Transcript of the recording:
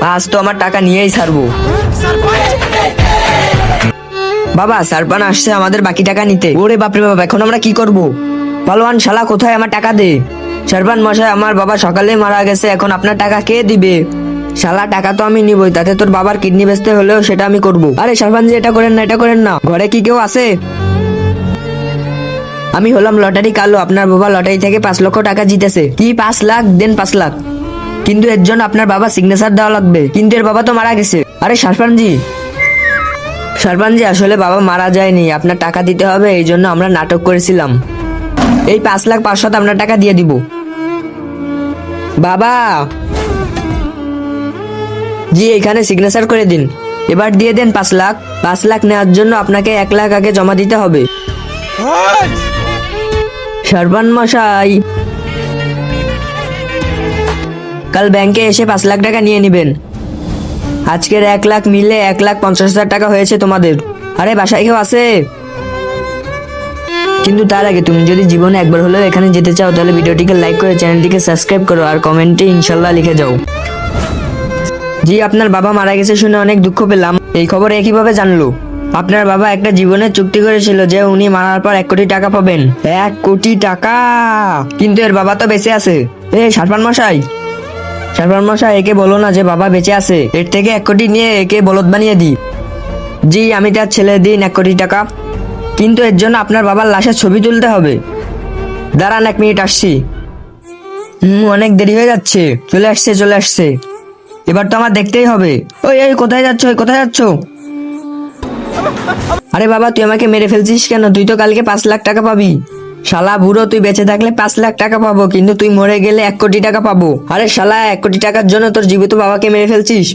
আজ তো আমার টাকা নিয়েই ছাড়বো। বাবা, সারপান আসছে আমাদের বাকি টাকা নিতে। ওরে বাপরে বাবা, এখন আমরা কি করব? পালোয়ান শালা, কোথায় আমার টাকা দে। সারপান মশাই, আমার বাবা সকালে মারা গেছে, এখন আপনার টাকা কে দিবে? শালা, টাকা তো আমি নিবই, তাতে তোর বাবার কিডনি বেচতে হলেও সেটা আমি করব। আরে সারপান জি, এটা করেন না, এটা করেন না। ঘরে কি কেউ আছে? আমি হলাম লটারি কালো, আপনার বাবা লটারি থেকে 5 লক্ষ টাকা জিতেছে। কি 5 লাখ? দেন 5 লাখ, কিন্তু এর জন্য আপনার বাবা সিগনেচার দেওয়া লাগবে। কিন্তু এর বাবা তো মারা গেছে। আরে সারপানজি, সারপানজি, আসলে বাবা মারা যায়নি, আপনার টাকা দিতে হবে, এই জন্য আমরা নাটক করেছিলাম। এই 5,500,000 আপনার টাকা দিয়ে দিব। বাবা জি, এখানে সিগনেচার করে দিন। এবার দিয়ে দেন 5 লাখ। 5 লাখ নেওয়ার জন্য আপনাকে 1 লাখ আগে জমা দিতে হবে। সারপান মশাই, কাল ব্যাংকে এসে 5 লাখ টাকা নিয়ে নেবেন। আজকের 1 লাখ মিলে 1,50,000 টাকা হয়েছে তোমাদের। আরে বাসায় কেউ আছে? কিন্তু তার আগে তুমি যদি জীবনে একবার হলেও এখানে যেতে চাও, তাহলে ভিডিওটিকে লাইক করে চ্যানেলটিকে সাবস্ক্রাইব করো আর কমেন্টে ইনশাল্লাহ লিখে যাও। জি, আপনার বাবা মারা গেছে শুনে অনেক দুঃখ পেলাম। এই খবর একইভাবে জানলো। আপনার বাবা একটা জীবনের চুক্তি করেছিল যে উনি মারার পর 1 কোটি টাকা পাবেন। 1 কোটি টাকা! কিন্তু এর বাবা তো বেঁচে আছে। সারপান মশাই, সারপান মশাই, একে বলো না যে বাবা বেঁচে আছে। এর থেকে 1 কোটি নিয়ে একে বলদ বানিয়ে দিই। জি, আমি তার ছেলে, দিন 1 কোটি টাকা। কিন্তু এর জন্য আপনার বাবার লাশের ছবি তুলতে হবে। দাঁড়ান 1 মিনিট, আসছি। অনেক দেরি হয়ে যাচ্ছে। চলে আসছে, চলে আসছে। এবার তো আমার দেখতেই হবে। ওই ওই, কোথায় যাচ্ছ? ওই কোথায় যাচ্ছ? আরে বাবা, তুই আমাকে মেরে ফেলছিস কেন? তুই তো কালকে 5 লাখ টাকা পাবি। শালা বুড়ো, তুই বেঁচে থাকলে 5 লাখ টাকা পাবো, কিন্তু তুই মরে গেলে 1 কোটি টাকা পাবো। আরে শালা, 1 কোটি টাকার জন্য তোর জীবিত বাবাকে মেরে ফেলছিস।